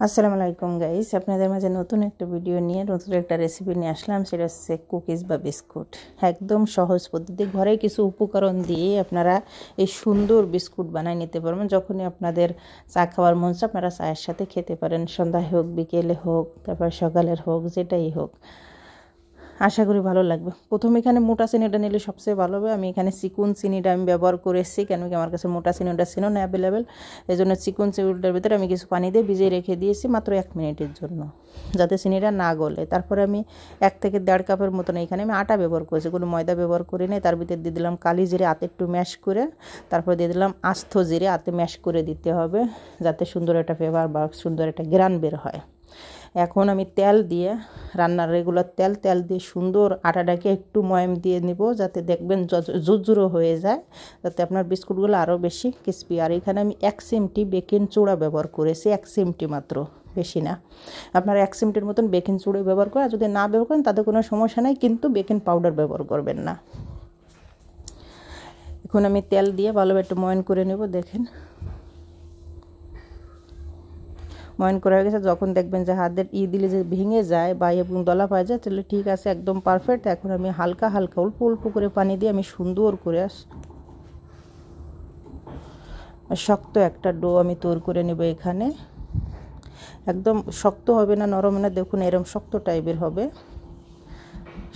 আসসালামু আলাইকুম গাইস, আপনাদের মাঝে নতুন একটা ভিডিও নিয়ে নতুন একটা রেসিপি নিয়ে আসলাম। সেটা হচ্ছে কুকিজ বা বিস্কুট। একদম সহজ পদ্ধতি, ঘরে কিছু উপকরণ দিয়ে আপনারা এই সুন্দর বিস্কুট বানিয়ে নিতে পারবেন। যখনই আপনাদের চা খাওয়ার মন চায় আপনারা চায়ের সাথে খেতে পারেন, সন্ধ্যায় হোক, বিকেলে হোক, তারপর সকালের হোক, যেটাই হোক। আশা করি ভালো লাগবে। প্রথমে এখানে মোটা চিনিটা নিলে সবচেয়ে ভালো হবে। আমি এখানে চিকন চিনিটা আমি ব্যবহার করেছি, কেন কি আমার কাছে মোটা চিনিটা ছিল না অ্যাভেলেবেল। এই জন্য চিকন চিনিটার ভিতরে আমি কিছু পানি দিয়ে ভিজিয়ে রেখে দিয়েছি মাত্র 1 মিনিটের জন্য, যাতে চিনিটা না গলে। তারপরে আমি 1 থেকে 1.5 কাপের মতন এখানে আমি আটা ব্যবহার করেছি, কোনো ময়দা ব্যবহার করি নাই। তার ভিতরে দিয়ে দিলাম কালি জিরে হাতে একটু ম্যাশ করে, তারপরে দিয়ে দিলাম আস্ত জিরে হাতে ম্যাশ করে দিতে হবে, যাতে সুন্দর একটা ফ্লেভার বা সুন্দর একটা ঘ্রাণ বের হয়। এখন আমি তেল দিয়ে, রান্নার রেগুলার তেল দিয়ে সুন্দর আটাটাকে একটু ময়াম দিয়ে নিব, যাতে দেখবেন জুরজুরো হয়ে যায়, যাতে আপনার বিস্কুটগুলো আরও বেশি ক্রিস্পি। আর এখানে আমি 1 চিমটি বেকিং সোডা ব্যবহার করেছি, 1 চিমটি মাত্র, বেশি না। আপনারা 1 চিমটির মতন বেকিং সোডা ব্যবহার করেন। আর যদি না ব্যবহার করেন তাতে কোনো সমস্যা নাই, কিন্তু বেকিং পাউডার ব্যবহার করবেন না। এখন আমি তেল দিয়ে ভালোভাবে একটু ময়ান করে নেব। দেখেন ময়ান করা হয়ে গেছে। যখন দেখবেন যে হাতের দিলে যে ভেঙে যায় বা এবং দলা পাওয়া যায়, তাহলে ঠিক আছে, একদম পারফেক্ট। এখন আমি হালকা হালকা অল্প অল্প করে পানি দিয়ে আমি সুন্দর করে শক্ত একটা ডো আমি তৈরি করে নেব। এখানে একদম শক্ত হবে না, নরম না, দেখুন এরকম শক্ত টাইপের হবে।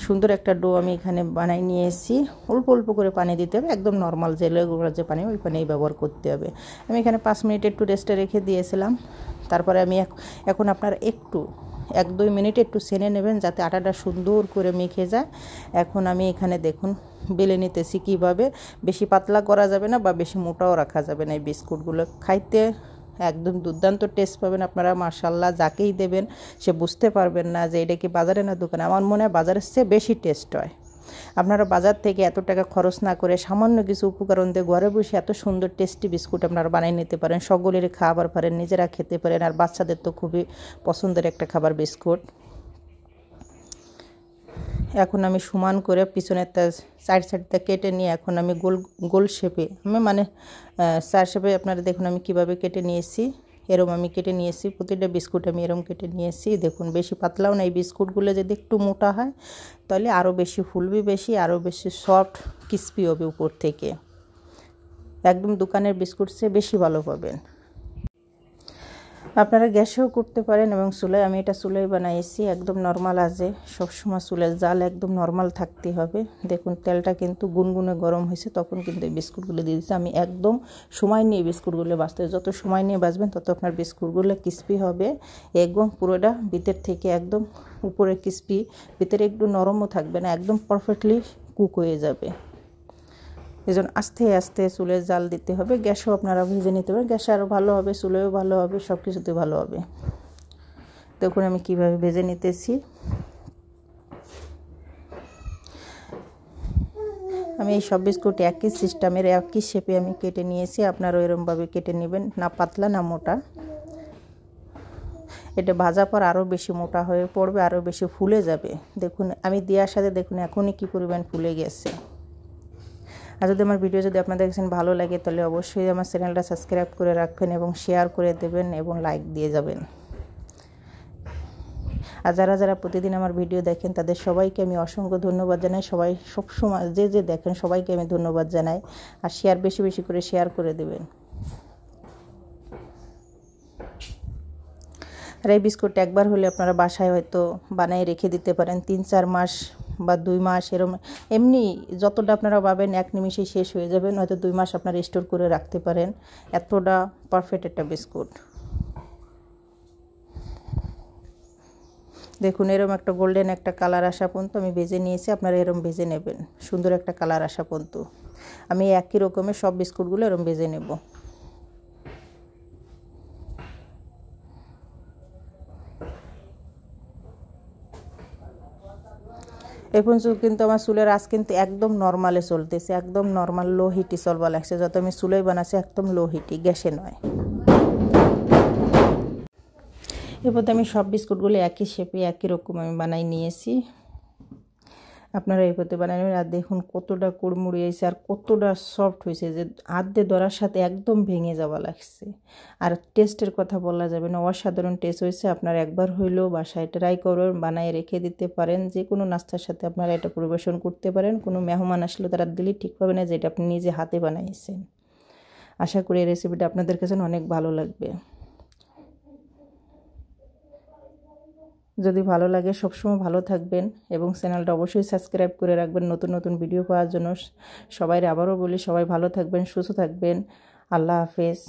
সুন্দর একটা ডো আমি এখানে বানাই নিয়ে এসেছি। অল্প অল্প করে পানি দিতে হবে, একদম নর্মাল যে রেগুলার যে পানি ওই পানি ব্যবহার করতে হবে। আমি এখানে 5 মিনিট একটু রেস্টে রেখে দিয়েছিলাম। তারপরে আমি এখন আপনারা একটু 1-2 মিনিট একটু সেনে নেবেন, যাতে আটাটা সুন্দর করে মেখে যায়। এখন আমি এখানে দেখুন বেলে নিতেছি কীভাবে। বেশি পাতলা করা যাবে না বা বেশি মোটাও রাখা যাবে না। এই বিস্কুটগুলো খাইতে একদম দুর্দান্ত টেস্ট পাবেন আপনারা, মাশাআল্লাহ। যাকেই দেবেন সে বুঝতে পারবেন না যে এটা কি বাজারে না দোকানে। আমার মনে হয় বাজারের চেয়ে বেশি টেস্ট হয়। আপনারা বাজার থেকে এত টাকা খরচ না করে সামান্য কিছু উপকরণ দিয়ে ঘরে বসে এত সুন্দর টেস্টি বিস্কুট আপনারা বানিয়ে নিতে পারেন। সকলের খাবার পারেন, নিজেরা খেতে পারেন। আর বাচ্চাদের তো খুবই পছন্দের একটা খাবার বিস্কুট। এখন আমি সমান করে পিছনের সাইডটা কেটে নিয়ে এখন আমি গোল শেপে, আমি মানে 4 শেপে আপনারা দেখুন আমি কিভাবে কেটে নিয়েছি। এরম আমি কেটে নিয়েছি, প্রতিটা বিস্কুট আমি এরম কেটে নিয়েছি। দেখুন বেশি পাতলাও না। এই বিস্কুটগুলো যদি একটু মোটা হয় তাহলে আরও বেশি ফুলবে, আরও বেশি সফট ক্রিস্পি হবে উপর থেকে। একদম দোকানের বিস্কুট চেয়ে বেশি ভালো পাবেন। আপনারা গ্যাসেও করতে পারেন এবং চুলায়। আমি এটা চুলায় বানাইছি, একদম নর্মাল আছে। সবসময় চুলের জাল একদম নর্মাল থাকতে হবে। দেখুন তেলটা কিন্তু গুনগুনে গরম হয়েছে, তখন কিন্তু এই বিস্কুটগুলো দিয়ে দিচ্ছি। আমি একদম সময় নিয়ে বিস্কুটগুলো ভাজতে, যত সময় নিয়ে ভাজবেন তত আপনার বিস্কুটগুলো ক্রিস্পি হবে। একদম পুরোটা ভিতর থেকে একদম উপরে ক্রিস্পি, ভিতরে একটু নরমও থাকবে না, একদম পারফেক্টলি কুক হয়ে যাবে। এই জন্য আস্তে আস্তে চুলের জাল দিতে হবে। গ্যাসও আপনারা ভেজে নিতে পারেন, গ্যাসে আরও ভালো হবে, চুলেও ভালো হবে, সব কিছুতে ভালো হবে। দেখুন আমি কিভাবে ভেজে নিতেছি। আমি এই সব বিস্কুট একই সিস্টেমের একই শেপে আমি কেটে নিয়েছি। আপনারাও এরকমভাবে কেটে নেবেন, না পাতলা না মোটা। এটা ভাজা পর আরও বেশি মোটা হয়ে পড়বে, আরও বেশি ফুলে যাবে। দেখুন আমি দেওয়ার সাথে দেখুন এখনই কী পরিমাণ ফুলে গেছে। আর যদি আমার ভিডিও যদি আপনাদের কাছে ভালো লাগে তাহলে অবশ্যই আমার চ্যানেলটা সাবস্ক্রাইব করে রাখবেন এবং শেয়ার করে দেবেন এবং লাইক দিয়ে যাবেন। আর যারা প্রতিদিন আমার ভিডিও দেখেন তাদের সবাইকে আমি অসংখ্য ধন্যবাদ জানাই। সবাই সবসময় যে দেখেন সবাইকে আমি ধন্যবাদ জানাই। আর শেয়ার বেশি বেশি করে শেয়ার করে দেবেন। আর এই বিস্কুটটা একবার হলে আপনারা বাসায় হয়তো বানিয়ে রেখে দিতে পারেন, 3-4 মাস বা 2 মাস এরকম। এমনি যতটা আপনারা পাবেন 1 নিমিষেই শেষ হয়ে যাবেন, হয়তো 2 মাস আপনারা স্টোর করে রাখতে পারেন। এতটা পারফেক্ট একটা বিস্কুট। দেখুন এরকম একটা গোল্ডেন একটা কালার আসা পর্যন্ত আমি ভেজে নিয়েছি। আপনারা এরকম ভেজে নেবেন, সুন্দর একটা কালার আসা পর্যন্ত। আমি একই রকমের সব বিস্কুটগুলো এরকম ভেজে নেব। এখন কিন্তু আমার চুলের আঁচ কিন্তু একদম নর্মালে চলতেছে, একদম নর্মাল লো হিটই চলবা লাগছে। যত আমি চুলাই বানাচ্ছি একদম লো হিটই, গ্যাসে নয়। এরপর আমি সব বিস্কুটগুলো একই শেপে একই রকম আমি বানাই নিয়েছি। আপনারা এই পথে বানাবেন। আর দেখুন কতটা কুড়মুড়ি হয়েছে আর কতটা সফট হয়েছে যে আধে ধরার সাথে একদম ভেঙে যাওয়া লাগছে। আর টেস্টের কথা বলা যাবে না, অসাধারণ টেস্ট হয়েছে। আপনারা একবার হইলেও বাসায় ট্রাই করবেন, বানায় রেখে দিতে পারেন। যে কোনো নাস্তার সাথে আপনারা এটা পরিবেশন করতে পারেন। কোনো মেহমান আসলে তারা দিলে ঠিক পাবে না যেটা আপনি নিজে হাতে বানাইছেন। আশা করি এই রেসিপিটা আপনাদের কাছে অনেক ভালো লাগবে। যদি ভালো লাগে সবসময় ভালো থাকবেন এবং চ্যানেলটা অবশ্যই সাবস্ক্রাইব করে রাখবেন নতুন নতুন ভিডিও পাওয়ার জন্য। সবাই আবারও বলি, সবাই ভালো থাকবেন, সুস্থ থাকবেন। আল্লাহ হাফেজ।